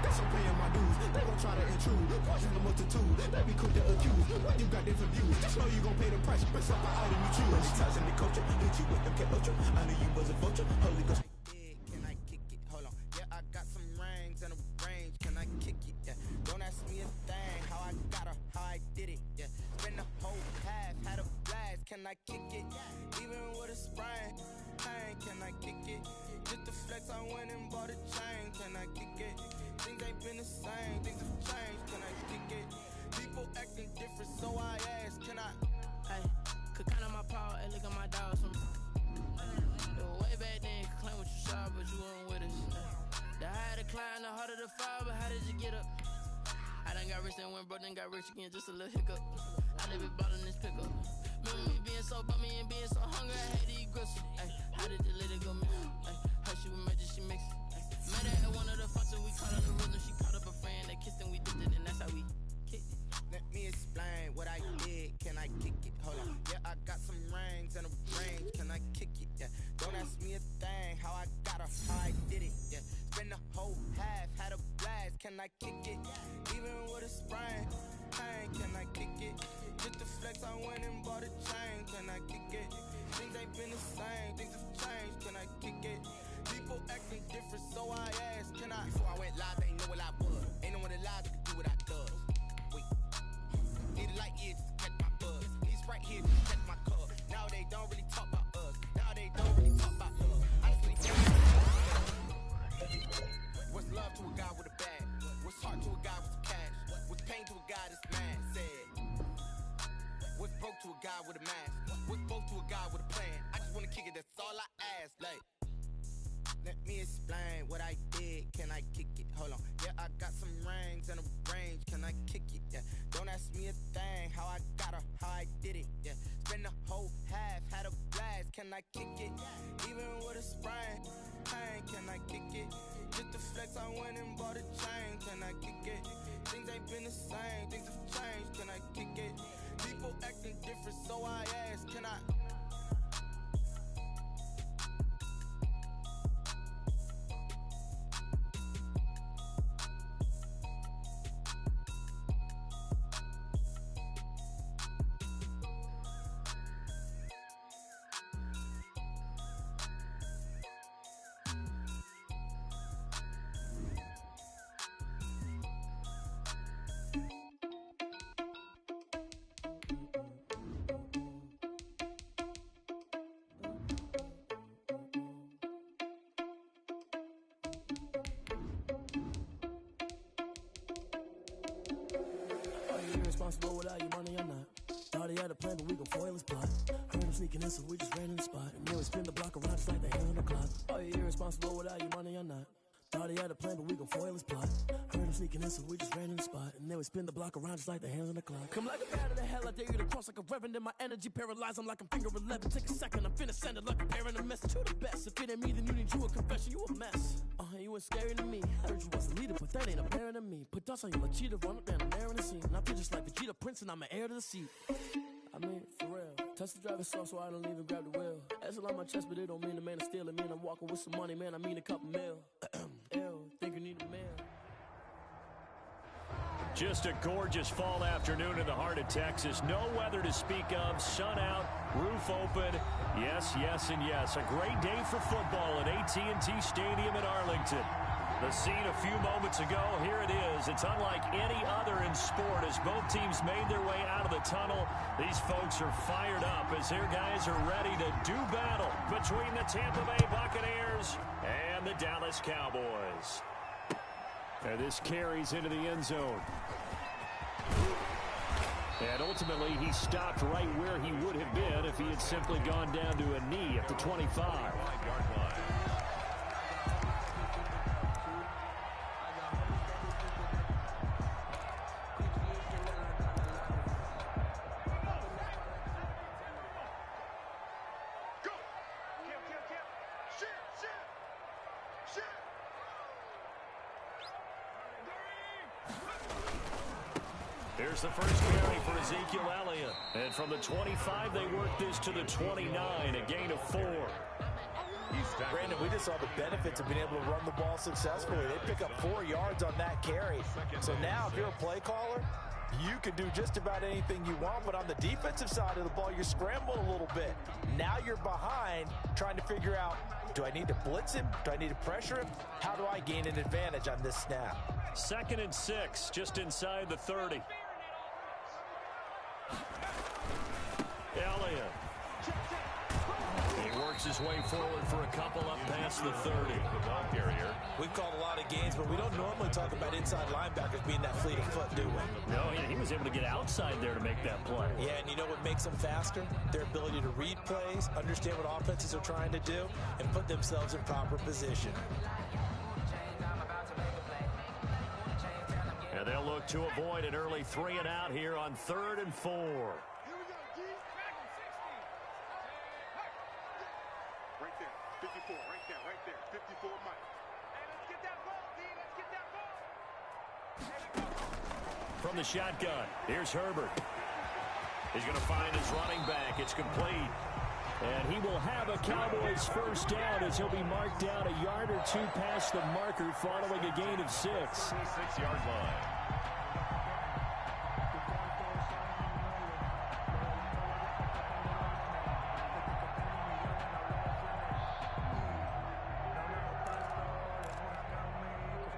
Guess I'm paying my dues. They gon' try to intrude. Poison the multitude. Let me cook the accused. When you got different views, just know you gon' pay the price. Best up the item you choose. Many times in the culture, hit you with them K-Ultra. I knew you was a vulture. Holy Ghost. Can I kick it? Hold on. Yeah, I got some rings and a range. Can I kick it? Yeah. Don't ask me a thing. How I got her, how I did it. Yeah. Spend the whole half, had a blast. Can I kick it? Even with a sprain. Pain, can I kick it? Just the flex, I went and bought a chain. Can I kick it? Things ain't been the same. Things have changed. Can I kick it? People acting different, so I ask. Can I? Hey, could count on my power and look at my dogs from. Way back then, could claim what you saw, but you weren't with us. The higher the climb, the harder the fall, but how did you get up? I done got rich and went broke, then got rich again, just a little hiccup. I live it ballin' this pickup. Remember me being so bummy and being so hungry, I had to eat gristle. Ay, how did the lady go, man? Ay, how she was magic, she mixed. Met her at one of the functions, we called her the rhythm. She called up a friend, they kissed and we dipped it, and that's how we kicked it. Let me explain what I did. Can I kick it? Hold on. Yeah, I got some rings and a range. Can I kick it? Yeah. Don't ask me a thing. How I got her, how I did it. Yeah. Spend the whole half, had a blast. Can I kick it? Even with a sprain. Pain, can I kick it? Just the flex, I went and bought a chain. Can I kick it? Things ain't been the same. Things have changed. Can I kick it? People acting different, so I asked. Can I? Before I went live, they ain't know what I was. Ain't no one alive that could do what I does. Need a light here just to catch my buzz. Need Sprite here just to catch my cup. Now they don't really talk about us. Now they don't really talk about love. Honestly, what's love to a guy with a bag? What's heart to a guy with some cash? What's pain to a guy that's mad? Said. What's broke to a guy with a mask? What's both to a guy with a plan? I just wanna kick it, that's all I ask. Like, let me explain what I did. Can I kick it? Hold on. Yeah, I got some rings and a range. Can I kick it? Yeah. Don't ask me a thing. How I got her, how I did it. Yeah. Spend the whole half, had a blast. Can I kick it? Even with a sprain. Pain, can I kick it? Just the flex, I went and bought a chain. Can I kick it? Things ain't been the same. Things have changed. Can I kick it? People acting different, so I ask. Can I? Responsible without your money or not. Thought he had a plan, but we gon' foil his plot. Heard him sneaking in, so we just ran in the spot. And then we spin the block around just like the hands on the clock. Are you irresponsible without your money or not? Thought he had a plan, but we gon' foil his plot. Heard him sneaking in, so we just ran in the spot. And then we spin the block around just like the hands on the clock. Come like a bat of the hell, I dare you to cross like a reverend. In my energy paralyzed, I'm like I'm finger 11. Take a second, I'm finna send it like a parent a message. You the best, if it ain't me, then you need you a confession. You a mess. You ain't scary to me. I heard you was a leader, but that ain't apparent to me. Put dust on you like cheetah, run up down the air in the scene. And I feel just like Vegeta Prince, and I'm an heir to the seat. I mean, for real. Touch the driver's soft, so I don't even grab the wheel. That's a lot on my chest, but it don't mean the man is stealing. Man, I'm walking with some money, man. I mean a couple mil. Ew, think you need a man. Just a gorgeous fall afternoon in the heart of Texas. No weather to speak of. Sun out, roof open. Yes, yes, and yes. A great day for football at AT&T Stadium in Arlington. The scene a few moments ago, here it is. It's unlike any other in sport as both teams made their way out of the tunnel. These folks are fired up as their guys are ready to do battle between the Tampa Bay Buccaneers and the Dallas Cowboys. And this carries into the end zone. And ultimately, he stopped right where he would have been if he had simply gone down to a knee at the 25. 5-yard line. Here's the first carry for Ezekiel Elliott. And from the 25, they work this to the 29, a gain of 4. Brandon, we just saw the benefits of being able to run the ball successfully. They pick up 4 yards on that carry. So now if you're a play caller, you can do just about anything you want, but on the defensive side of the ball, you're scrambling a little bit. Now you're behind trying to figure out, do I need to blitz him? Do I need to pressure him? How do I gain an advantage on this snap? 2nd and 6, just inside the 30. Elliott. He works his way forward for a couple up past the 30. The ball carrier. We've called a lot of games, but we don't normally talk about inside linebackers being that fleet of foot, do we? No, he was able to get outside there to make that play. Yeah, and you know what makes them faster? Their ability to read plays, understand what offenses are trying to do, and put themselves in proper position. And they'll look to avoid an early 3 and out here on 3rd and 4. Right there, 54, right there, 54 Mike. Hey, let's get that ball, D, let's get that ball. From the shotgun, here's Herbert. He's going to find his running back. It's complete. And he will have a Cowboys first down as he'll be marked down a yard or 2 past the marker following a gain of 6. 6-yard line.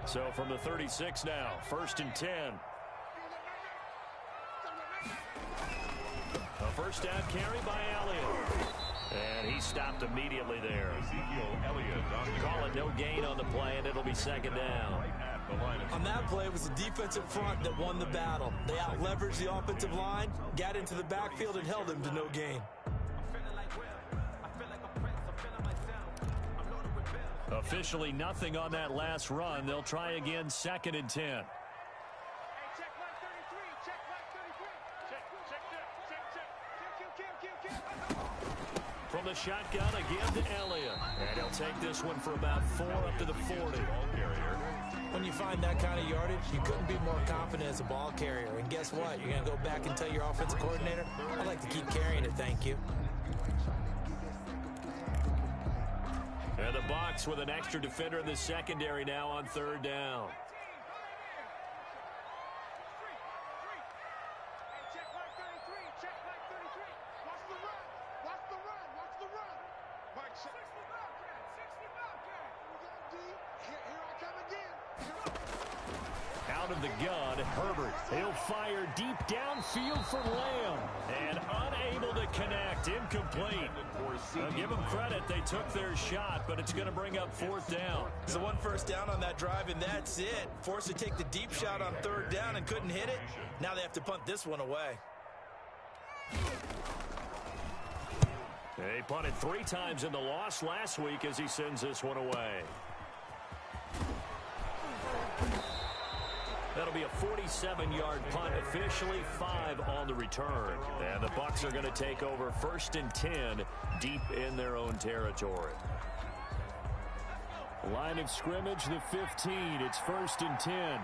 So from the 36 now, 1st and 10. A first down carry by Elliott. And he stopped immediately there. Call it no gain on the play, and it'll be 2nd down. On that play, it was the defensive front that won the battle. They out-leveraged the offensive line, got into the backfield, and held him to no gain. Officially nothing on that last run. They'll try again, 2nd and 10. Hey, check line 33, check line 33. Check. From the shotgun again to Elliott. And he'll take this one for about 4 up to the 40. When you find that kind of yardage, you couldn't be more confident as a ball carrier. And guess what? You're going to go back and tell your offensive coordinator, I'd like to keep carrying it, thank you. And the Bucs with an extra defender in the secondary now on 3rd down. Out of the gun, Herbert. He'll fire deep downfield for Lamb. And unable to connect. Incomplete. I'll give them credit. They took their shot, but it's going to bring up 4th down. So 1 first down on that drive, and that's it. Forced to take the deep shot on 3rd down and couldn't hit it. Now they have to punt this one away. He punted 3 times in the loss last week as he sends this one away. That'll be a 47-yard punt, officially 5 on the return. And the Bucs are going to take over 1st and 10 deep in their own territory. Line of scrimmage, the 15. It's 1st and 10.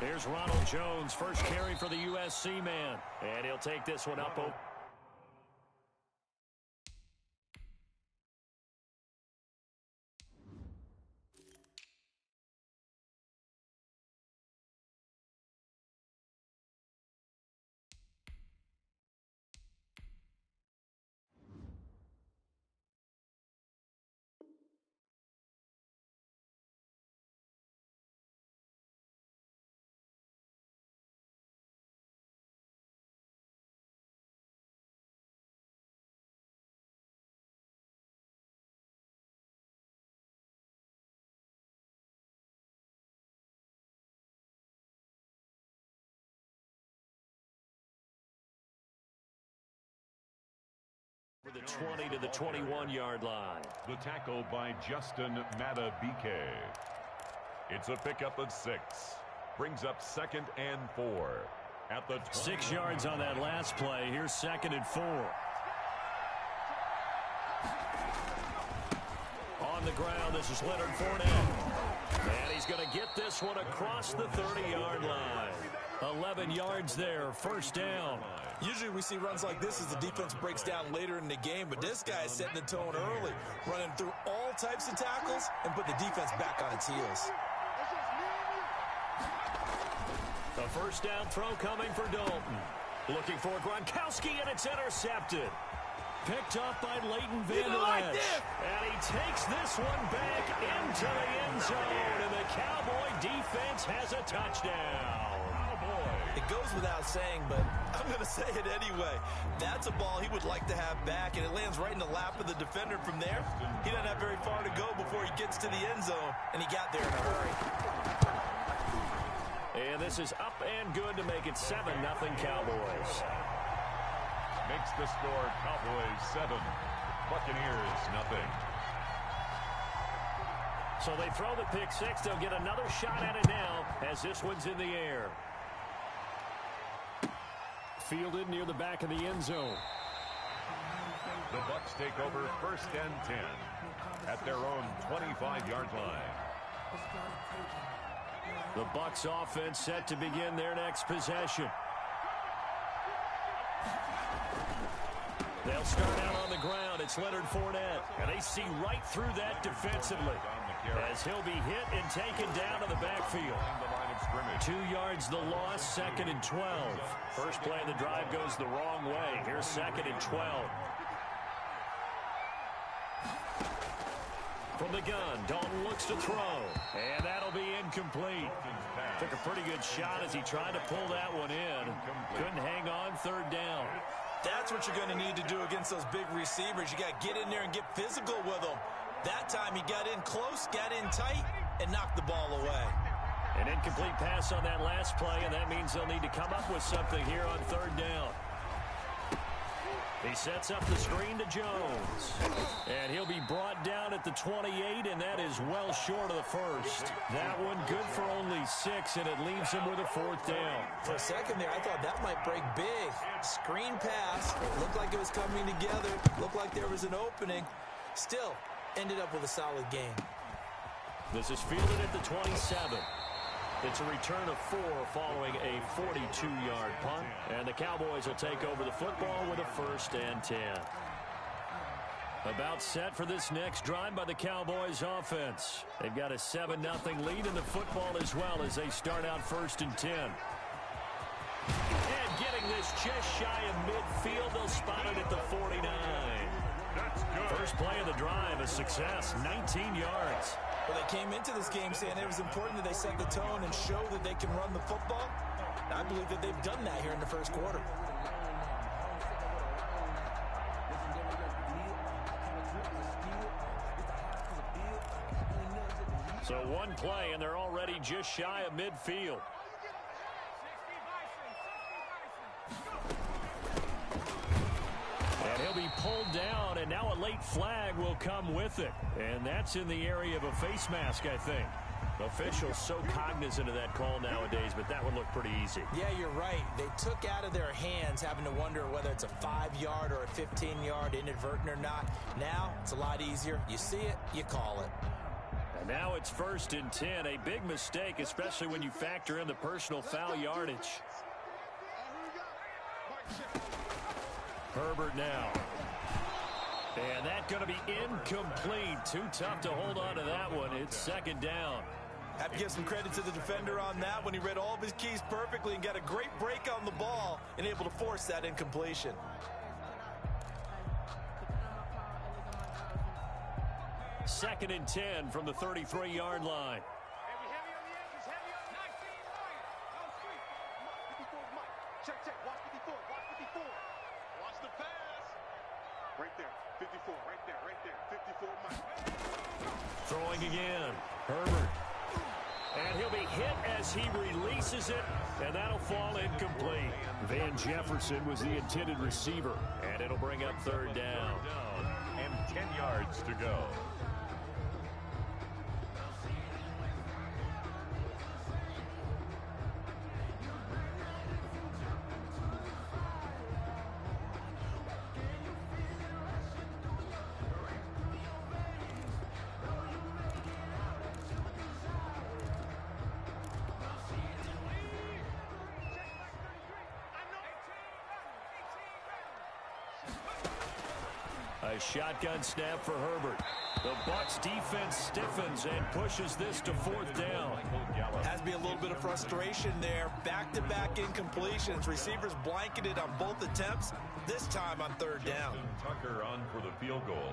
Here's Ronald Jones, first carry for the USC man. And he'll take this one up. The 20 to the 21-yard line. The tackle by Justin Matabike. It's a pickup of 6. Brings up 2nd and 4. At the 6 yards on that last play. Here's 2nd and 4. On the ground, this is Leonard Fournette. And he's going to get this one across the 30-yard line. 11 yards there, first down. Usually we see runs like this as the defense breaks down later in the game, but this guy is setting the tone early, running through all types of tackles and put the defense back on its heels. A first down throw coming for Dalton. Looking for Gronkowski, and it's intercepted. Picked up by Leighton Van Der Esch. And he takes this one back into the end zone, and the Cowboy defense has a touchdown. It goes without saying, but I'm going to say it anyway. That's a ball he would like to have back, and it lands right in the lap of the defender from there. He doesn't have very far to go before he gets to the end zone, and he got there in a hurry. And this is up and good to make it 7-0 Cowboys. Makes the score Cowboys 7, Buccaneers 0. So they throw the pick six. They'll get another shot at it now as this one's in the air. Fielded near the back of the end zone. The Bucs take over first and 10 at their own 25-yard line. The Bucs offense set to begin their next possession. They'll start out on the ground. It's Leonard Fournette. And they see right through that defensively as he'll be hit and taken down to the backfield. 2 yards the loss, 2nd and 12. First play of the drive goes the wrong way. Here's 2nd and 12. From the gun, Dalton looks to throw. And that'll be incomplete. Took a pretty good shot as he tried to pull that one in. Couldn't hang on, 3rd down. That's what you're going to need to do against those big receivers. You got to get in there and get physical with them. That time he got in close, got in tight, and knocked the ball away. An incomplete pass on that last play, and that means they'll need to come up with something here on 3rd down. He sets up the screen to Jones. And he'll be brought down at the 28, and that is well short of the first. That one good for only 6, and it leaves him with a 4th down. For a second there, I thought that might break big. Screen pass. Looked like it was coming together. Looked like there was an opening. Still, ended up with a solid game. This is fielded at the 27. It's a return of 4 following a 42-yard punt. And the Cowboys will take over the football with a 1st and 10. About set for this next drive by the Cowboys offense. They've got a 7-0 lead in the football as well as they start out 1st and 10. And getting this just shy of midfield, they'll spot it at the 49. That's good. First play of the drive, a success, 19 yards. Well, they came into this game saying it was important that they set the tone and show that they can run the football. And I believe that they've done that here in the first quarter. So one play, and they're already just shy of midfield. And he'll be pulled down, and now a late flag will come with it. And that's in the area of a face mask, I think. Officials so cognizant of that call nowadays, but that would look pretty easy. Yeah, you're right. They took out of their hands having to wonder whether it's a 5-yard or a 15-yard inadvertent or not. Now, it's a lot easier. You see it, you call it. And now it's 1st and 10. A big mistake, especially when you factor in the personal foul yardage. Herbert now. And that's going to be incomplete. Too tough to hold on to that one. It's 2nd down. Have to give some credit to the defender on that when he read all of his keys perfectly and got a great break on the ball and able to force that incompletion. Second and 10 from the 33-yard line. Check, watch 54, watch 54. Watch the pass. Right there, 54, right there, 54 Mike. Throwing again, Herbert. And he'll be hit as he releases it, and that'll fall incomplete. Van Jefferson was the intended receiver, and it'll bring up 3rd down. And 10 yards to go. A shotgun snap for Herbert. The Bucs defense stiffens and pushes this to 4th down. Has to be a little bit of frustration there. Back-to-back incompletions. Receivers blanketed on both attempts, this time on 3rd down. Tucker on for the field goal.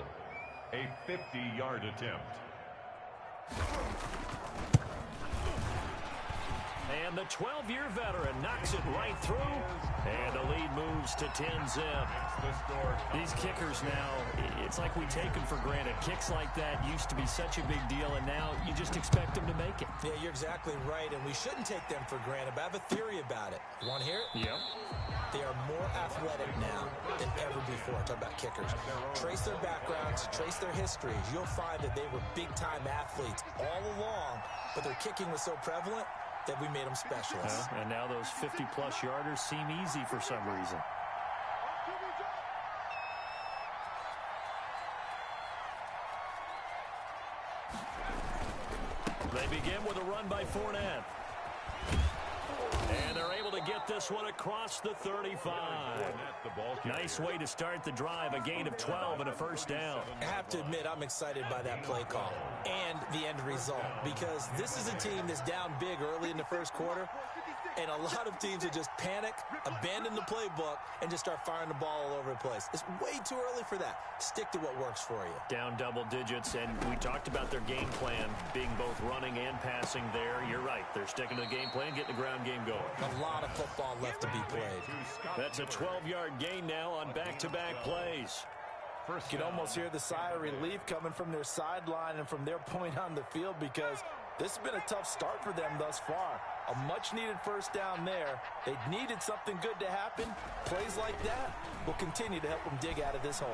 A 50-yard attempt. And the 12-year veteran knocks it right through. And the lead moves to 10-zip. These kickers now, it's like we take them for granted. Kicks like that used to be such a big deal, and now you just expect them to make it. Yeah, you're exactly right, and we shouldn't take them for granted, but I have a theory about it. You want to hear it? Yeah. They are more athletic now than ever before. Talk about kickers. Trace their backgrounds, trace their histories. You'll find that they were big-time athletes all along, but their kicking was so prevalent that we made them specialists. And now those 50-plus yarders seem easy for some reason. They begin with a run by Fournette. And they're able to get this one across the 35. Nice way to start the drive, a gain of 12 and a 1st down. I have to admit, I'm excited by that play call and the end result, because this is a team that's down big early in the 1st quarter, and a lot of teams will just panic, abandon the playbook, and just start firing the ball all over the place. It's way too early for that. Stick to what works for you. Down double digits, and we talked about their game plan being both running and passing there. You're right. They're sticking to the game plan, getting the ground game going. A lot of football left to be played. That's a 12-yard gain now on back-to-back plays. You can almost hear the sigh of relief coming from their sideline and from their point on the field, because this has been a tough start for them thus far. A much-needed 1st down there. They needed something good to happen. Plays like that will continue to help them dig out of this hole.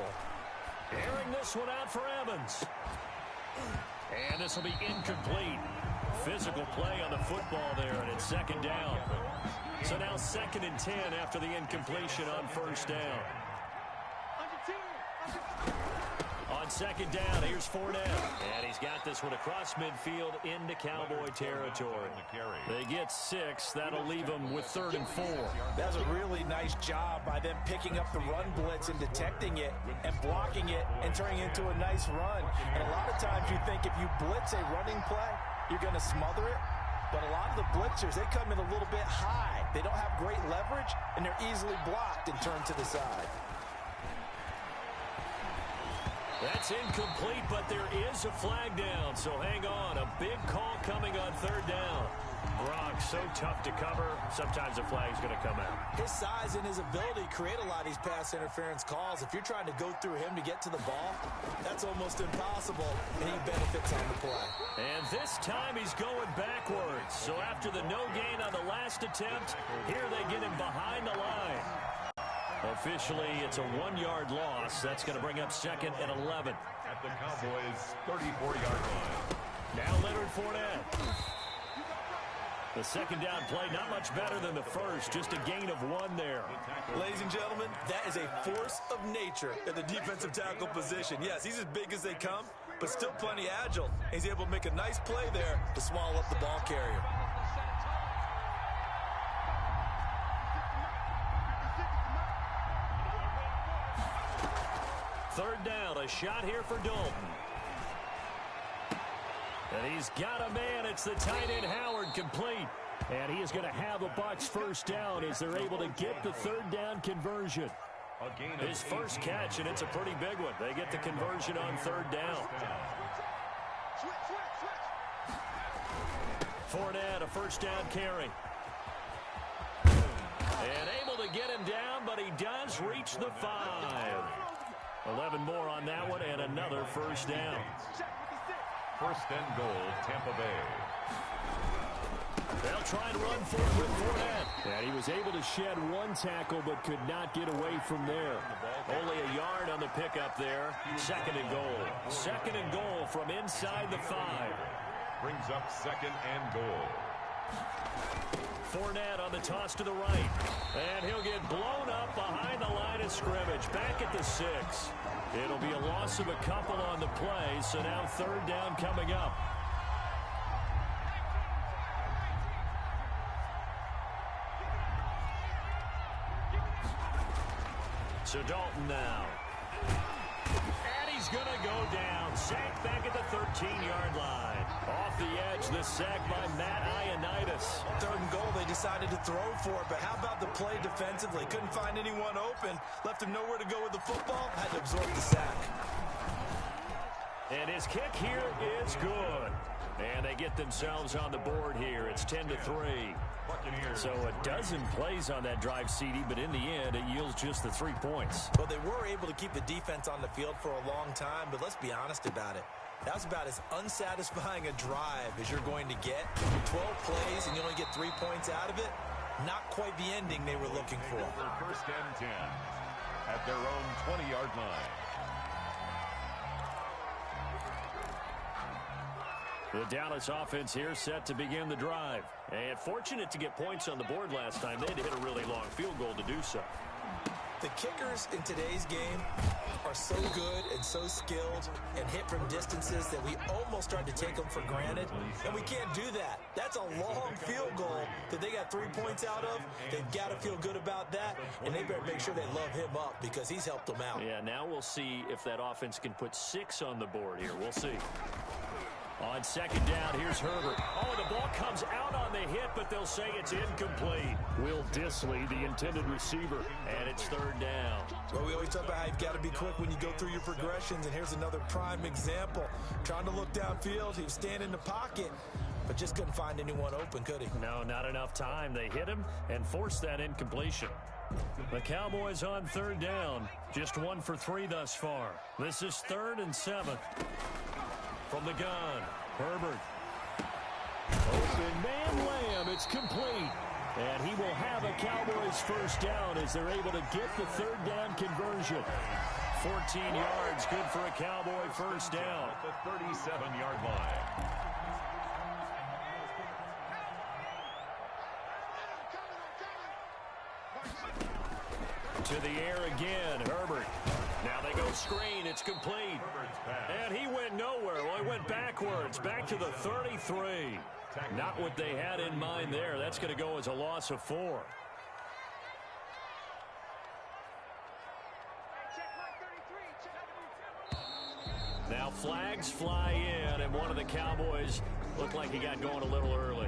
Airing this one out for Evans. And this will be incomplete. Physical play on the football there, and it's 2nd down. So now 2nd and 10 after the incompletion on 1st down. On 2nd down, here's Fournette. And he's got this one across midfield into Cowboy territory. They get 6. That'll leave them with 3rd and 4. That was a really nice job by them picking up the run blitz and detecting it and blocking it and turning it into a nice run. And a lot of times you think if you blitz a running play, you're going to smother it. But a lot of the blitzers, they come in a little bit high. They don't have great leverage, and they're easily blocked and turned to the side. That's incomplete, but there is a flag down, so hang on. A big call coming on 3rd down. Gronk, so tough to cover. Sometimes the flag's going to come out. His size and his ability create a lot of these pass interference calls. If you're trying to go through him to get to the ball, that's almost impossible, and he benefits on the play. And this time he's going backwards. So after the no gain on the last attempt, here they get him behind the line. Officially, it's a 1-yard loss. That's going to bring up 2nd and 11. At the Cowboys' 34-yard line. Now Leonard Fournette. The 2nd down play, not much better than the first. Just a gain of 1 there. Ladies and gentlemen, that is a force of nature at the defensive tackle position. Yes, he's as big as they come, but still plenty agile. He's able to make a nice play there to swallow up the ball carrier. Third down, a shot here for Dalton. And he's got a man. It's the tight end Howard, complete. And he is going to have a Bucs 1st down as they're able to get the 3rd down conversion. His first catch, and it's a pretty big one. They get the conversion on 3rd down. Fournette, a 1st down carry. And able to get him down, but he does reach the 5. 11 more on that one, and another 1st down. 1st and goal, Tampa Bay. They'll try and run for it with Fournette. And he was able to shed 1 tackle, but could not get away from there. Only a yard on the pickup there. 2nd and goal. 2nd and goal from inside the 5. Brings up 2nd and goal. Fournette on the toss to the right. And he'll get blown up behind the line of scrimmage. Back at the 6. It'll be a loss of a couple on the play, so now 3rd down coming up. So Dalton now. And he's going to go down. Sacked back at the 13-yard line. Off the edge, the sack by Matt Ioannidis. 3rd and goal, they decided to throw for it, but how about the play defensively? Couldn't find anyone open. Left him nowhere to go with the football. Had to absorb the sack. And his kick here is good. And they get themselves on the board here. It's 10-3. So a dozen plays on that drive, CD, but in the end, it yields just the 3 points. Well, they were able to keep the defense on the field for a long time, but let's be honest about it. That was about as unsatisfying a drive as you're going to get. 12 plays and you only get 3 points out of it. Not quite the ending they were looking for. First and 10 at their own 20-yard line. The Dallas offense here set to begin the drive. And fortunate to get points on the board last time. They had to hit a really long field goal to do so. The kickers in today's game are so good and so skilled and hit from distances that we almost start to take them for granted. And we can't do that. That's a long field goal that they got 3 points out of. They've got to feel good about that. And they better make sure they love him up because he's helped them out. Yeah, now we'll see if that offense can put 6 on the board here. We'll see. On 2nd down, here's Herbert. Oh, the ball comes out on the hit, but they'll say it's incomplete. Will Dissly, the intended receiver, and it's 3rd down. Well, we always talk about how you've got to be quick when you go through your progressions, and here's another prime example. Trying to look downfield, he was standing in the pocket, but just couldn't find anyone open, could he? No, not enough time. They hit him and forced that incompletion. The Cowboys on 3rd down, just 1 for 3 thus far. This is 3rd and 7. From the gun, Herbert. Open man Lamb, it's complete. And he will have a Cowboys first down as they're able to get the 3rd down conversion. 14 yards, good for a Cowboy first down. At the 37-yard line. To the air again, Herbert. Now they go screen, it's complete. And he went nowhere. Well, he went backwards, back to the 33. Not what they had in mind there. That's going to go as a loss of 4. Now flags fly in, and one of the Cowboys looked like he got going a little early.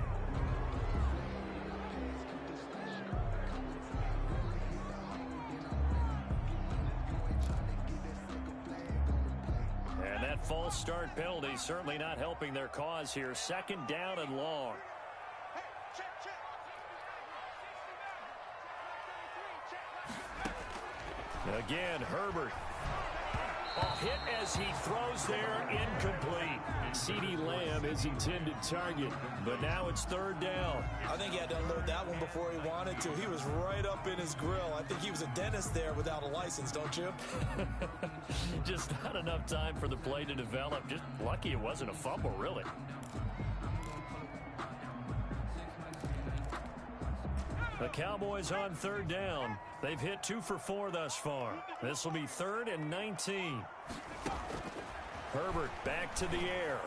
And that false start penalty certainly not helping their cause here. 2nd down and long. Again, Herbert. Hit as he throws there, incomplete. CeeDee Lamb, his intended target, but now it's 3rd down. I think he had to unload that one before he wanted to. He was right up in his grill. I think he was a dentist there without a license, don't you? Just not enough time for the play to develop. Just lucky it wasn't a fumble, really. The Cowboys on 3rd down. They've hit 2 for 4 thus far. This will be 3rd and 19. Herbert back to the air.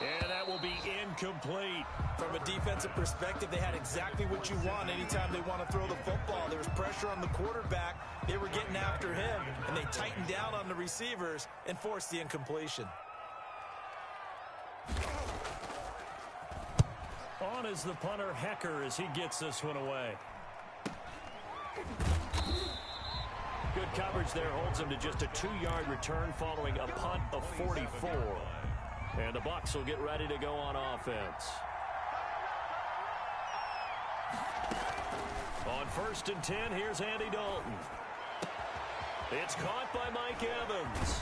And that will be incomplete. From a defensive perspective, they had exactly what you want anytime they want to throw the football. There was pressure on the quarterback. They were getting after him, and they tightened down on the receivers and forced the incompletion. On is the punter, Hecker, as he gets this one away. Good coverage there, holds him to just a 2-yard return following a punt of 44. And the Bucs will get ready to go on offense. On 1st and 10, here's Andy Dalton. It's caught by Mike Evans.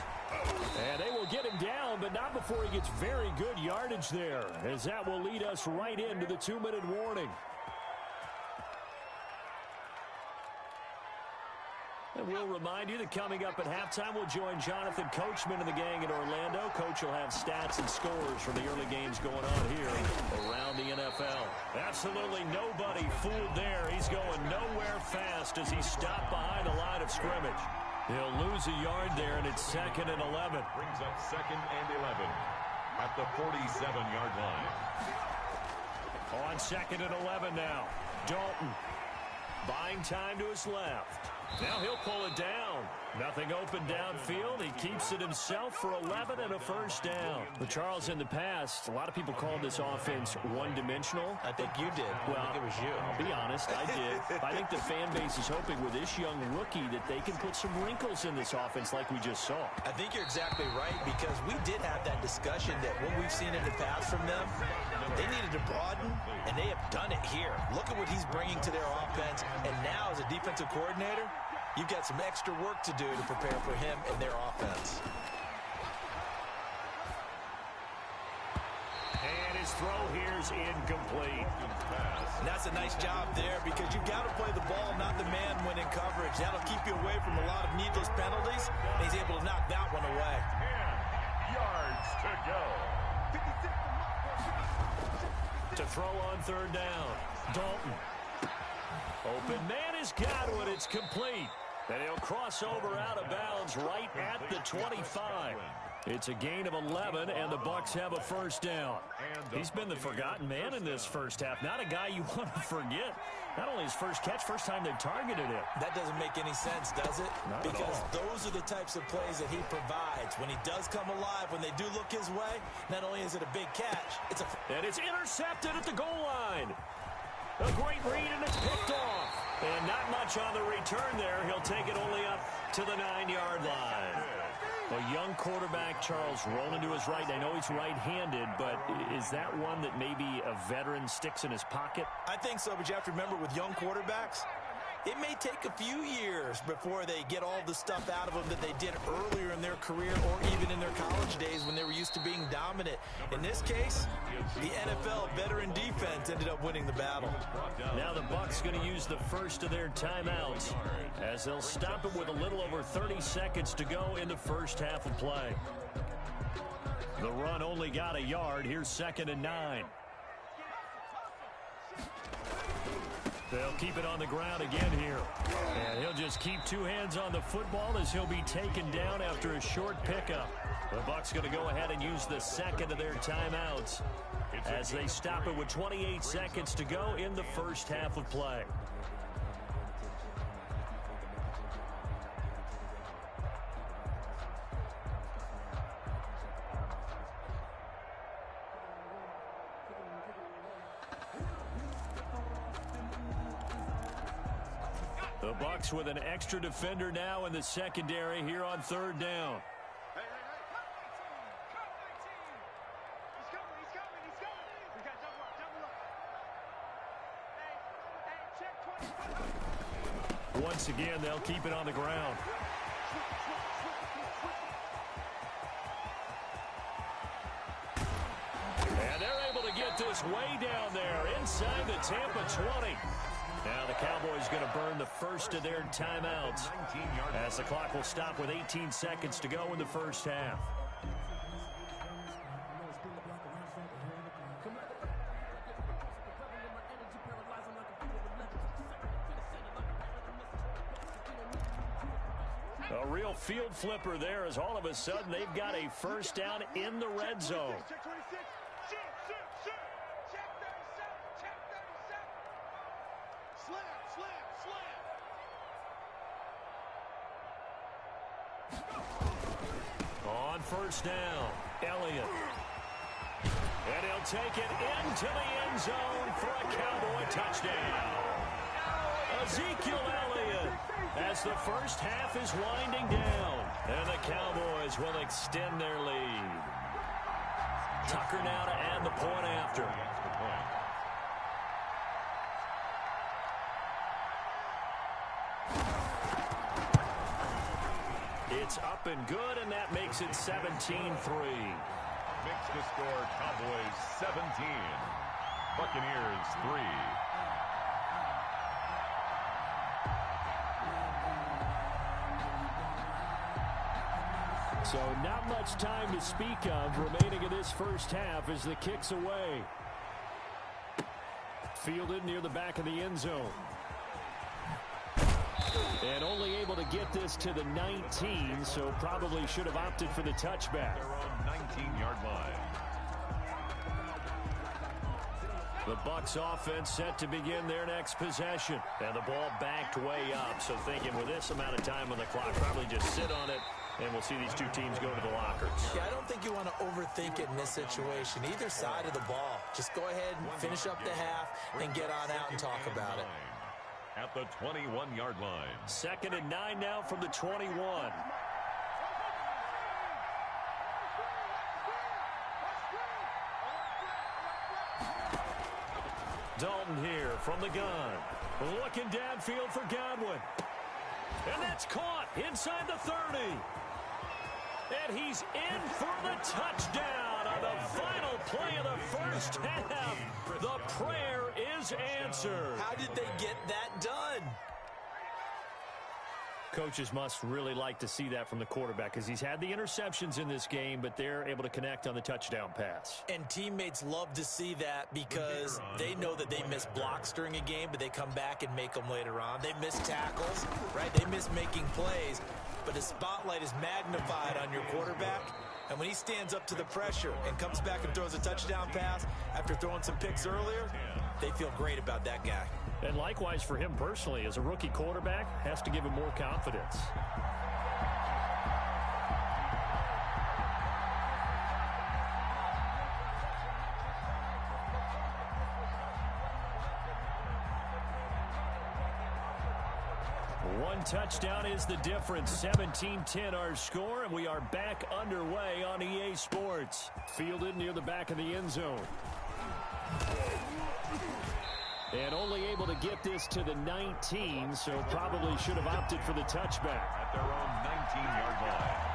And they will get him down, but not before he gets very good yardage there, as that will lead us right into the 2-minute warning. And we'll remind you that coming up at halftime, we'll join Jonathan Coachman and the gang in Orlando. Coach will have stats and scores from the early games going on here around the NFL. Absolutely nobody fooled there. He's going nowhere fast as he stopped behind the line of scrimmage. He'll lose a yard there, and it's 2nd and 11. Brings up 2nd and 11 at the 47-yard line. On 2nd and 11 now. Dalton buying time to his left. Now he'll pull it down. Nothing open downfield. He keeps it himself for 11 and a first down. But Charles, in the past, a lot of people called this offense one-dimensional. I think you did. Well, I think it was you. I'll be honest, I did. I think the fan base is hoping with this young rookie that they can put some wrinkles in this offense like we just saw. I think you're exactly right, because we did have that discussion that what we've seen in the past from them, they needed to broaden, and they have done it here. Look at what he's bringing to their offense, and now as a defensive coordinator, you've got some extra work to do to prepare for him and their offense. And his throw here's incomplete. And that's a nice job there, because you've got to play the ball, not the man when in coverage. That'll keep you away from a lot of needless penalties, and he's able to knock that one away. 10 yards to go. To throw on third down, Dalton. Open man has got one. It's complete. And he'll cross over out of bounds right at the 25. It's a gain of 11, and the Bucs have a first down. He's been the forgotten man in this first half. Not a guy you want to forget. Not only his first catch, first time they've targeted him. That doesn't make any sense, does it? Not at because all. those are the types of plays that he provides. When he does come alive, when they do look his way, not only is it a big catch, it's a... And it's intercepted at the goal line. A great read, and it's picked off. And not much on the return there. He'll take it only up to the 9-yard line. A young quarterback, Charles, rolling to his right. I know he's right-handed, but is that one that maybe a veteran sticks in his pocket? I think so, but you have to remember with young quarterbacks, it may take a few years before they get all the stuff out of them that they did earlier in their career or even in their college days when they were used to being dominant. In this case, the NFL veteran defense ended up winning the battle. Now the Bucs going to use the first of their timeouts as they'll stop it with a little over 30 seconds to go in the first half of play. The run only got a yard. Here's 2nd and 9. They'll keep it on the ground again here. And he'll just keep two hands on the football as he'll be taken down after a short pickup. The Bucs going to go ahead and use the second of their timeouts as they stop it with 28 seconds to go in the first half of play. The Bucs with an extra defender now in the secondary here on third down. Hey. He's coming. We got double up. Hey, check 20. Once again, they'll keep it on the ground. And they're able to get this way down there inside the Tampa 20. Now the Cowboys going to burn the first of their timeouts as the clock will stop with 18 seconds to go in the first half. A real field flipper there as all of a sudden they've got a first down in the red zone. Check 26. Shoot. Check 37. Slam. On first down, Elliott. And he'll take it into the end zone for a Cowboy touchdown. Ezekiel Elliott as the first half is winding down. And the Cowboys will extend their lead. Tucker now to add the point after. It's up and good, and that makes it 17-3. Makes the score Cowboys 17, Buccaneers 3. So not much time to speak of remaining in this first half as the kick's away. Fielded near the back of the end zone. And only able to get this to the 19, so probably should have opted for the touchback. Their own 19-yard line. The Bucs offense set to begin their next possession. And the ball backed way up. So thinking with this amount of time on the clock, probably just sit on it. And we'll see these two teams go to the lockers. Yeah, I don't think you want to overthink it in this situation. Either side of the ball. Just go ahead and finish up the half and get on out and talk about it. At the 21-yard line. 2nd and 9 now from the 21. Dalton here from the gun. Looking downfield for Godwin. And that's caught inside the 30. And he's in for the touchdown on the final play of the first half. The prayer is answered. How did they get that done? Coaches must really like to see that from the quarterback because he's had the interceptions in this game, but they're able to connect on the touchdown pass. And teammates love to see that because they know that they miss blocks during a game, but they come back and make them later on. They miss tackles, right? They miss making plays, but the spotlight is magnified on your quarterback. And when he stands up to the pressure and comes back and throws a touchdown pass after throwing some picks earlier, they feel great about that guy. And likewise for him personally, as a rookie quarterback, has to give him more confidence. One touchdown is the difference. 17-10 our score, and we are back underway on EA Sports. Fielded near the back of the end zone. And only able to get this to the 19, so probably should have opted for the touchback. At their own 19-yard line.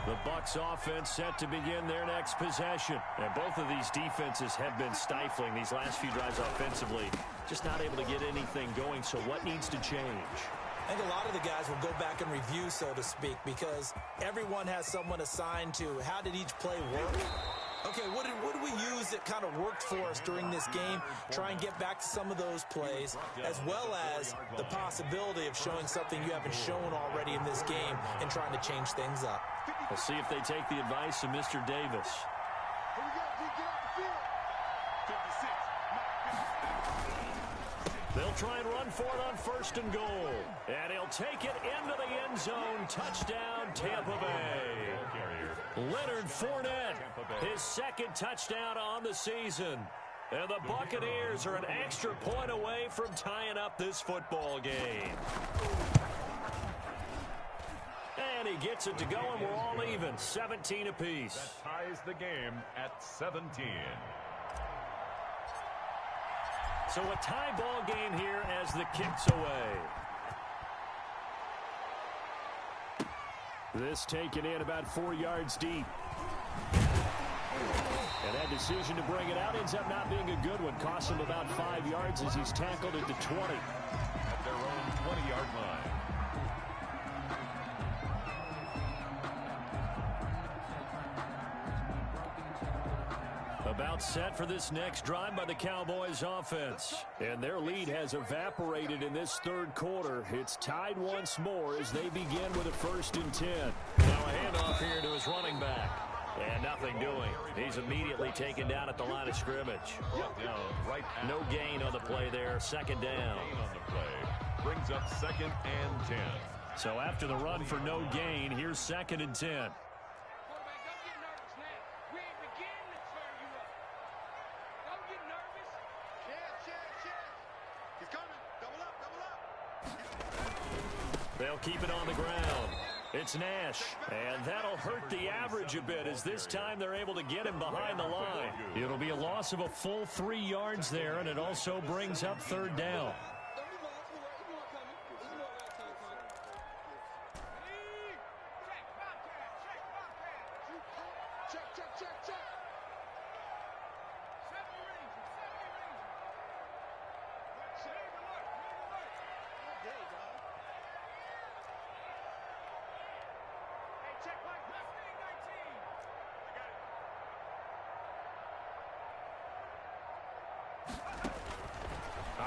The Bucs offense set to begin their next possession. And both of these defenses have been stifling these last few drives offensively. Just not able to get anything going, so what needs to change? I think a lot of the guys will go back and review, so to speak, because everyone has someone assigned to how did each play work. Okay, what did we use that kind of worked for us during this game? Try and get back to some of those plays, as well as the possibility of showing something you haven't shown already in this game and trying to change things up. We'll see if they take the advice of Mr. Davis. Here we go, G, get off the field. 56. They'll try and run for it on 1st and goal. And he'll take it into the end zone. Touchdown, Tampa Bay. Leonard Fournette, his 2nd touchdown on the season. And the Buccaneers are an extra point away from tying up this football game. And he gets it to go, and we're all even, 17 apiece. That ties the game at 17. So a tie ball game here as the kick's away. This taken in about 4 yards deep. And that decision to bring it out ends up not being a good one. Costs him about 5 yards as he's tackled at the 20. At their own 20-yard line. About set for this next drive by the Cowboys offense. And their lead has evaporated in this 3rd quarter. It's tied once more as they begin with a 1st and 10. Now a handoff here to his running back. And nothing doing. He's immediately taken down at the line of scrimmage. No gain on the play there. 2nd down. On the play. Brings up 2nd and 10. So after the run for no gain, here's 2nd and 10. They'll keep it on the ground. It's Nash, and that'll hurt the average a bit as this time they're able to get him behind the line. It'll be a loss of a full 3 yards there, and it also brings up 3rd down.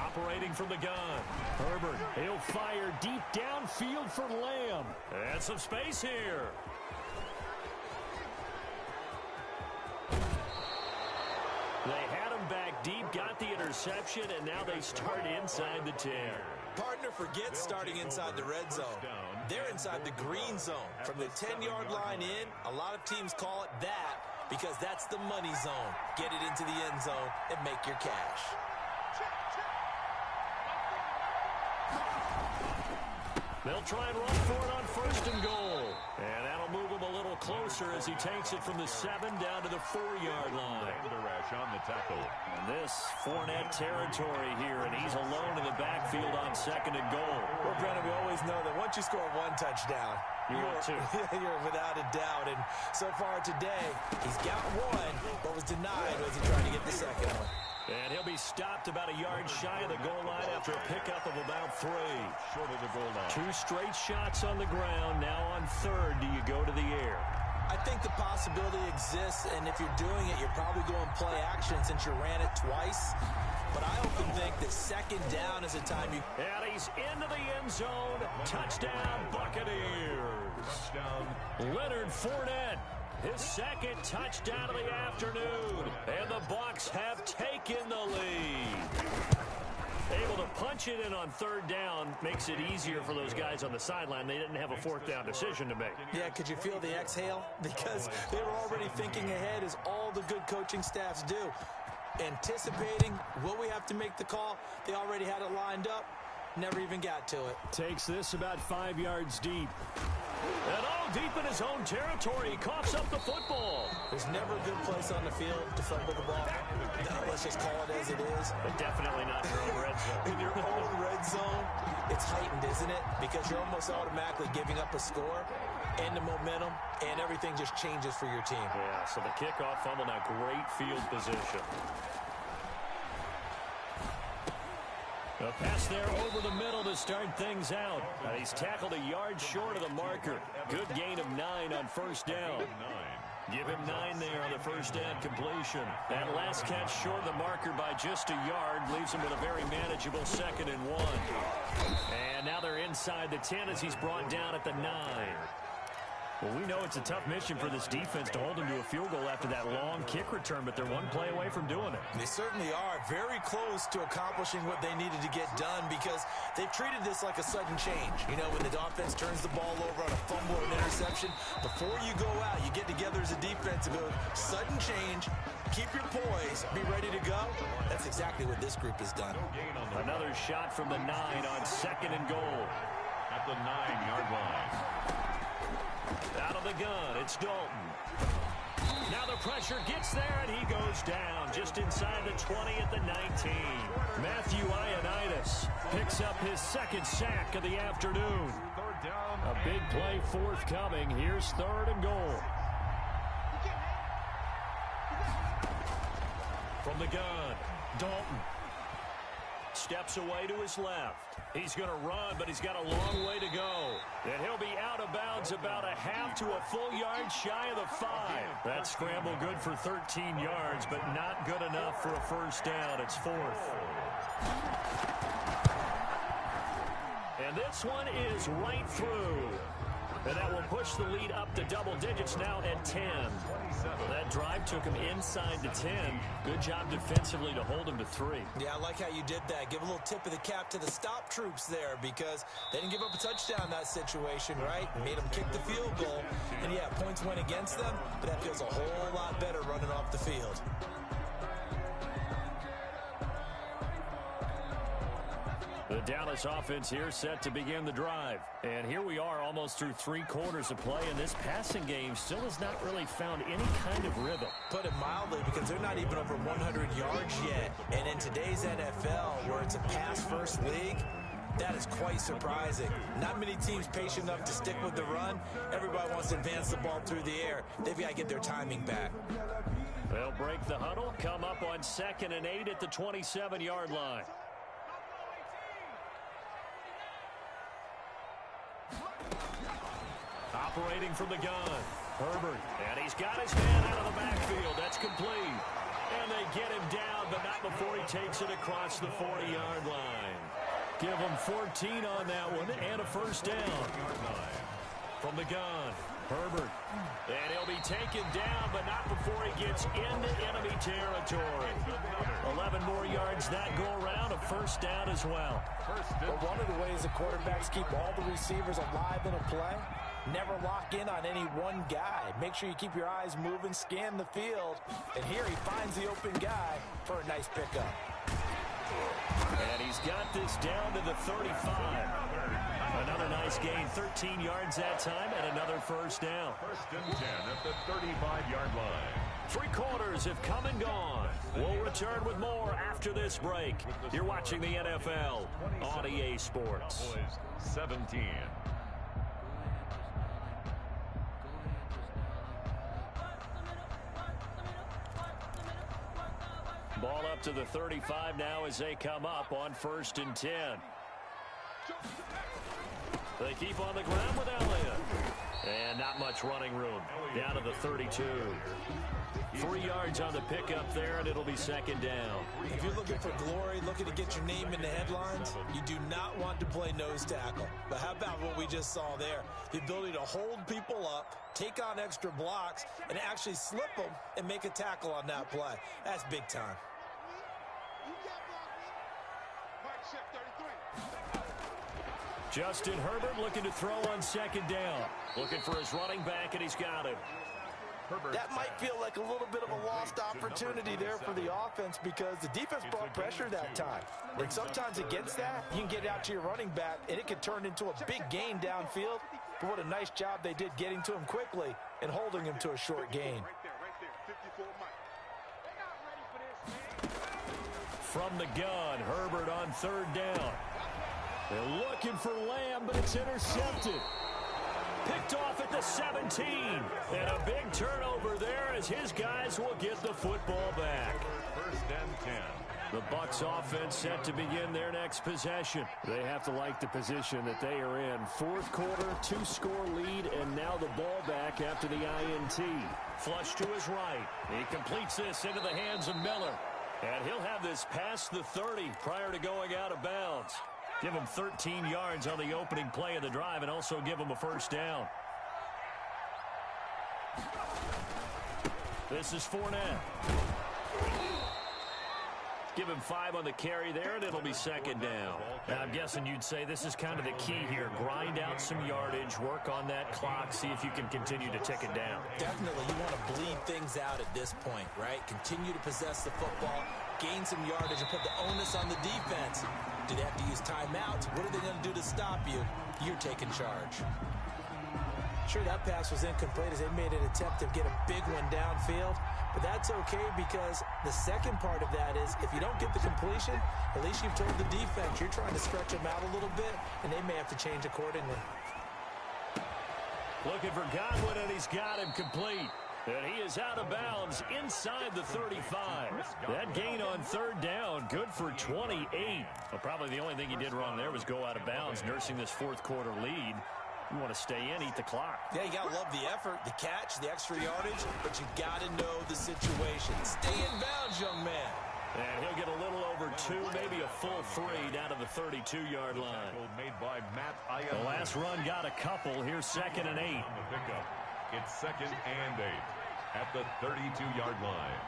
Operating from the gun. Herbert, he'll fire deep downfield for Lamb. And some space here. They had him back deep, got the interception, and now they start inside the 10. Partner forgets starting inside the red zone. They're inside the green zone. From the 10-yard line in, a lot of teams call it that because that's the money zone. Get it into the end zone and make your cash. They'll try and run for it on 1st and goal. And that'll move him a little closer as he takes it from the 7 down to the 4-yard line. On the tackle. And this Fournette territory here, and he's alone in the backfield on 2nd and goal. Well, Brennan, we always know that once you score one touchdown, you're without a doubt. And so far today, he's got one, but was denied as he tried to get the second one. And he'll be stopped about a yard shy of the goal line after a pickup of about 3. Short of the goal line. 2 straight shots on the ground. Now on 3rd, do you go to the air? I think the possibility exists, and if you're doing it, you're probably going play action since you ran it twice. But I often think that 2nd down is a time you... And he's into the end zone. Touchdown, Buccaneers. Touchdown. Leonard Fournette. His 2nd touchdown of the afternoon. And the Bucs have taken the lead. Able to punch it in on 3rd down makes it easier for those guys on the sideline. They didn't have a 4th down decision to make. Yeah, could you feel the exhale? Because they were already thinking ahead, as all the good coaching staffs do. Anticipating, will we have to make the call? They already had it lined up. Never even got to it. Takes this about 5 yards deep. And all deep in his own territory. He coughs up the football. There's never a good place on the field to fumble the ball. No, let's just call it as it is. But definitely not in your own red zone. In your own red zone, it's heightened, isn't it? Because you're almost automatically giving up a score and the momentum, and everything just changes for your team. Yeah, so the kickoff fumble, now great field position. A pass there over the middle to start things out. He's tackled a yard short of the marker. Good gain of 9 on 1st down. Give him 9 there on the 1st down completion. That last catch short of the marker by just a yard leaves him with a very manageable 2nd and 1. And now they're inside the 10 as he's brought down at the 9. Well, we know it's a tough mission for this defense to hold him to a field goal after that long kick return, but they're one play away from doing it. They certainly are very close to accomplishing what they needed to get done because they've treated this like a sudden change. You know, when the offense turns the ball over on a fumble or an interception, before you go out, you get together as a defense and go, sudden change, keep your poise, be ready to go. That's exactly what this group has done. Another shot from the 9 on 2nd and goal. At the 9-yard line. Out of the gun, it's Dalton. Now the pressure gets there, and he goes down just inside the 20 at the 19. Matthew Ioannidis picks up his 2nd sack of the afternoon. A big play forthcoming. Here's 3rd and goal. From the gun, Dalton steps away to his left. He's going to run, but he's got a long way to go. And he'll be out of bounds about a half to a full yard shy of the 5. That scramble good for 13 yards, but not good enough for a 1st down. It's 4th. And this one is right through. And that will push the lead up to double digits now at 10. That drive took him inside the 10. Good job defensively to hold him to 3. Yeah, I like how you did that. Give a little tip of the cap to the stop troops there because they didn't give up a touchdown in that situation, right? Made them kick the field goal. And, yeah, points went against them, but that feels a whole lot better running off the field. The Dallas offense here set to begin the drive. And here we are almost through 3 quarters of play, and this passing game still has not really found any kind of rhythm. Put it mildly, because they're not even over 100 yards yet. And in today's NFL, where it's a pass-first league, that is quite surprising. Not many teams patient enough to stick with the run. Everybody wants to advance the ball through the air. They've got to get their timing back. They'll break the huddle, come up on 2nd and 8 at the 27-yard line. Operating from the gun, Herbert. And he's got his man out of the backfield. That's complete. And they get him down, but not before he takes it across the 40-yard line. Give him 14 on that one and a first down. From the gun, Herbert. And he'll be taken down, but not before he gets into enemy territory. 11 more yards that go around, a first down as well. But one of the ways the quarterbacks keep all the receivers alive in a play, never lock in on any one guy. Make sure you keep your eyes moving, scan the field. And here he finds the open guy for a nice pickup. And he's got this down to the 35. Another nice gain, 13 yards that time, and another first down. First and 10 at the 35-yard line. Three quarters have come and gone. We'll return with more after this break. You're watching the NFL on EA Sports. Cowboys 17. Ball up to the 35 now as they come up on first and 10. They keep on the ground with Elliott. And not much running room. Down to the 32. 3 yards on the pickup there, and it'll be second down. If you're looking for glory, looking to get your name in the headlines, you do not want to play nose tackle. But how about what we just saw there? The ability to hold people up, take on extra blocks, and actually slip them and make a tackle on that play. That's big time. Justin Herbert looking to throw on second down. Looking for his running back, and he's got him. That might feel like a little bit of a lost opportunity there for the offense because the defense brought pressure that time. And sometimes against that, you can get out to your running back, and it can turn into a big gain downfield. But what a nice job they did getting to him quickly and holding him to a short gain. From the gun, Herbert on third down. They're looking for Lamb, but it's intercepted. Picked off at the 17. And a big turnover there as his guys will get the football back. First and 10. The Bucs offense set to begin their next possession. They have to like the position that they are in. Fourth quarter, 2-score lead, and now the ball back after the INT. Flush to his right. He completes this into the hands of Miller. And he'll have this past the 30 prior to going out of bounds. Give him 13 yards on the opening play of the drive and also give him a first down. This is Fournette. Give him 5 on the carry there, and it'll be second down. Now, I'm guessing you'd say this is kind of the key here. Grind out some yardage, work on that clock, see if you can continue to tick it down. Definitely, you want to bleed things out at this point, right? Continue to possess the football, gain some yardage, and put the onus on the defense. Do they have to use timeouts? What are they going to do to stop you? You're taking charge. Sure, that pass was incomplete as they made an attempt to get a big one downfield. But that's okay because the second part of that is if you don't get the completion, at least you've told the defense you're trying to stretch them out a little bit, and they may have to change accordingly. Looking for Godwin, and he's got him complete. And he is out of bounds inside the 35. That gain on third down, good for 28. Well, probably the only thing he did wrong there was go out of bounds, nursing this fourth quarter lead. You want to stay in, eat the clock. Yeah, you got to love the effort, the catch, the extra yardage, but you got to know the situation. Stay in bounds, young man. And he'll get a little over 2, maybe a full 3 down to the 32-yard line. Made by Matt The last run got a couple. Here's second and 8. It's second and 8 at the 32-yard line.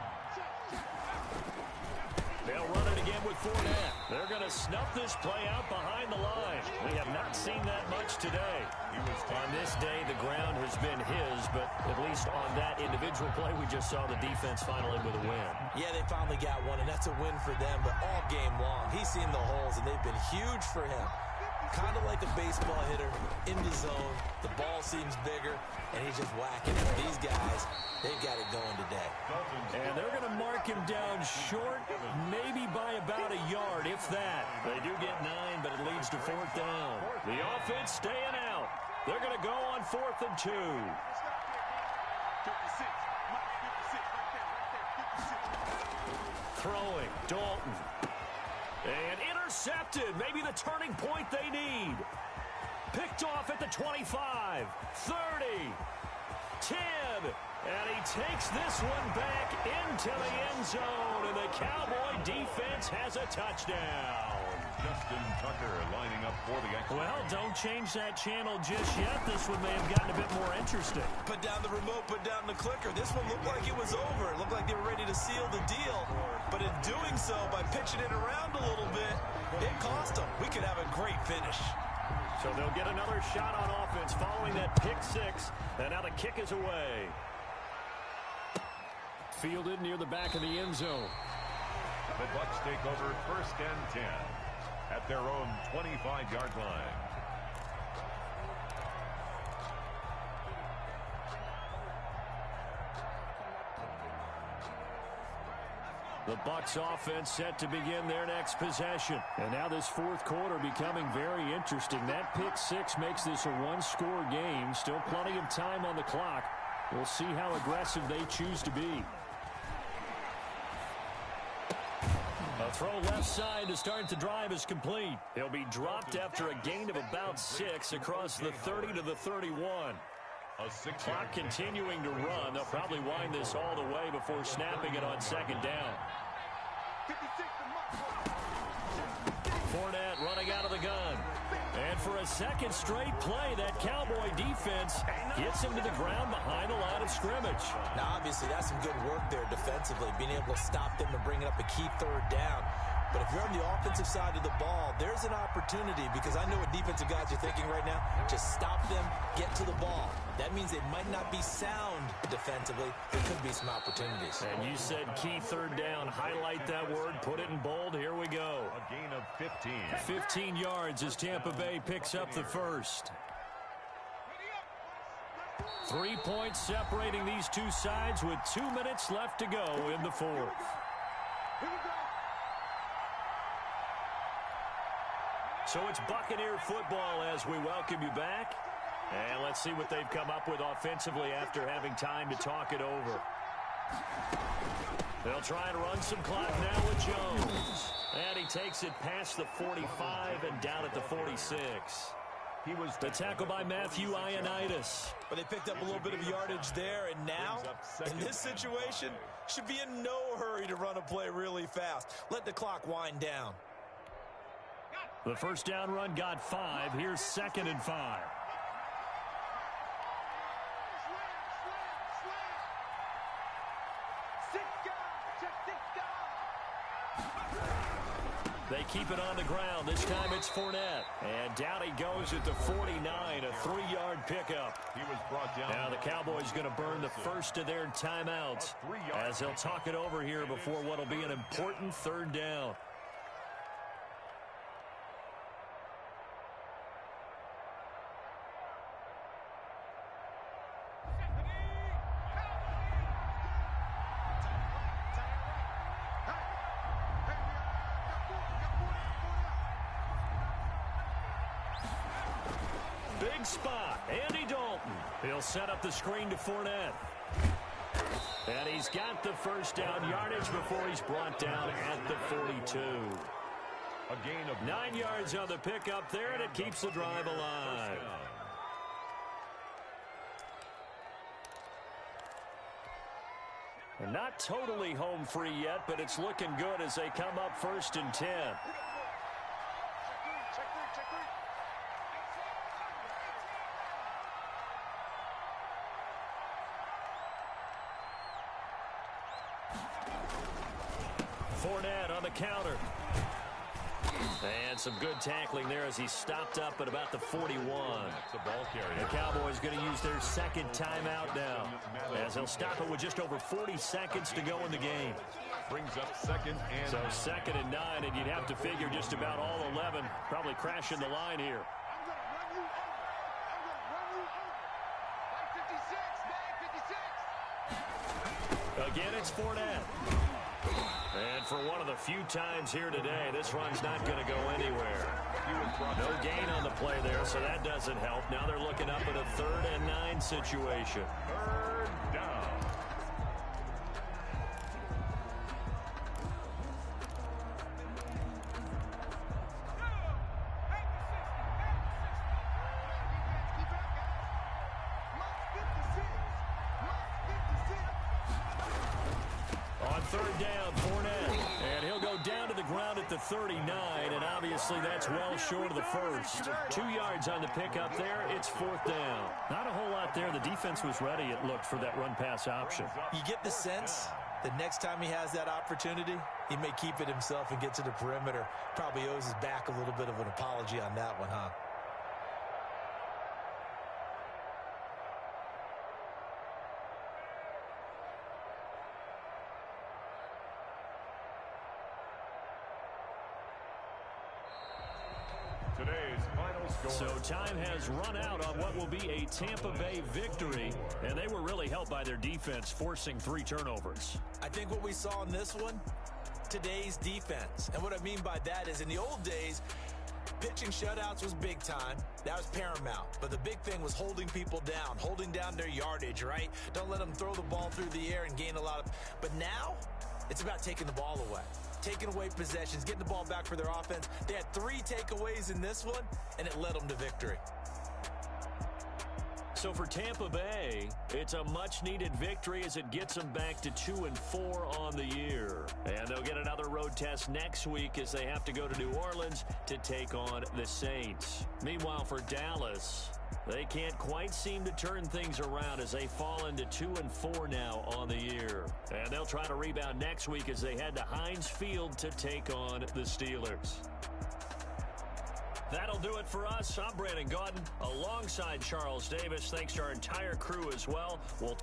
They'll run it again with Fournette. They're going to snuff this play out behind the line. We have not seen that much today. On this day, the ground has been his, but at least on that individual play, we just saw the defense finally with a win. Yeah, they finally got one, and that's a win for them, but all game long, he's seen the holes, and they've been huge for him. Kind of like a baseball hitter in the zone. The ball seems bigger, and he's just whacking it. These guys, they've got it going today. And they're going to mark him down short, maybe by about a yard, if that. They do get 9, but it leads to fourth down. The offense staying out. They're going to go on 4th and 2. Throwing, Dalton. And intercepted. Maybe the turning point they need. Picked off at the 25, 30. 10. And he takes this one back into the end zone, and the Cowboy defense has a touchdown. Justin Tucker lining up for the extra. Well, don't change that channel just yet. This one may have gotten a bit more interesting. Put down the remote, put down the clicker. This one looked like it was over. It looked like they were ready to seal the deal. But in doing so, by pitching it around a little bit, it cost them. We could have a great finish. So they'll get another shot on offense following that pick six. And now the kick is away. Fielded near the back of the end zone. The Bucs take over 1st and 10 at their own 25-yard line. The Bucs offense set to begin their next possession. And now this fourth quarter becoming very interesting. That pick six makes this a one-score game. Still plenty of time on the clock. We'll see how aggressive they choose to be. A throw left side to start the drive is complete. He'll be dropped after a gain of about 6 across the 30 to the 31. Clock continuing to run. They'll probably wind this all the way before snapping it on 2nd down. Fournette running out of the gun. And for a second straight play, that Cowboy defense gets him to the ground behind the line of scrimmage. Now, obviously, that's some good work there defensively, being able to stop them and bring it up a key 3rd down. But if you're on the offensive side of the ball, there's an opportunity, because I know what defensive guys are thinking right now. Just stop them, get to the ball. That means they might not be sound defensively. There could be some opportunities. And you said key 3rd down. Highlight that word. Put it in bold. Here we go. A gain of 15. 15 yards as Tampa Bay picks up the first. 3 points separating these two sides with 2 minutes left to go in the fourth. So it's Buccaneer football as we welcome you back. And let's see what they've come up with offensively after having time to talk it over. They'll try and run some clock now with Jones. And he takes it past the 45 and down at the 46. He was the tackle by Matthew Ioannidis. But they picked up a little bit of yardage there, and now, in this situation, should be in no hurry to run a play really fast. Let the clock wind down. The first down run got 5. Here's 2nd and 5. They keep it on the ground. This time it's Fournette. And down he goes at the 49, a 3-yard pickup. He was brought down. Now the Cowboys going to burn the first of their timeouts as they'll talk it over here before what will be an important 3rd down. Big spot. Andy Dalton. He'll set up the screen to Fournette. And he's got the first down yardage before he's brought down at the 42. A gain of 9 yards on the pickup there, and it keeps the drive alive. And not totally home free yet, but it's looking good as they come up 1st and 10. Fournette on the counter. And some good tackling there as he stopped up at about the 41. the ball carrier. The Cowboys going to use their 2nd timeout now, as they'll stop it with just over 40 seconds to go in the game. Brings up 2nd and So 2nd and 9, and you'd have to figure just about all 11 probably crashing the line here. Again, it's Fournette. And for one of the few times here today, this run's not going to go anywhere. No gain on the play there, so that doesn't help. Now they're looking up at a 3rd and 9 situation. 3rd down. down, Fournette. And he'll go down to the ground at the 39, and obviously that's well short of the first. 2 yards on the pickup there. It's 4th down. Not a whole lot there. The defense was ready, it looked, for that run-pass option. You get the sense that next time he has that opportunity, he may keep it himself and get to the perimeter. Probably owes his back a little bit of an apology on that one, huh? Today's final score. So time has run out on what will be a Tampa Bay victory, and they were really helped by their defense, forcing 3 turnovers. I think what we saw in this one, today's defense. And what I mean by that is in the old days, pitching shutouts was big time. That was paramount. But the big thing was holding people down, holding down their yardage, right? Don't let them throw the ball through the air and gain a lot of... But now, it's about taking the ball away. Taking away possessions, getting the ball back for their offense. They had 3 takeaways in this one, and it led them to victory. So for Tampa Bay, it's a much-needed victory as it gets them back to 2-4 on the year. And they'll get another road test next week as they have to go to New Orleans to take on the Saints. Meanwhile, for Dallas, they can't quite seem to turn things around as they fall into 2-4 now on the year. And they'll try to rebound next week as they head to Heinz Field to take on the Steelers. That'll do it for us. I'm Brandon Gaudin alongside Charles Davis. Thanks to our entire crew as well. We'll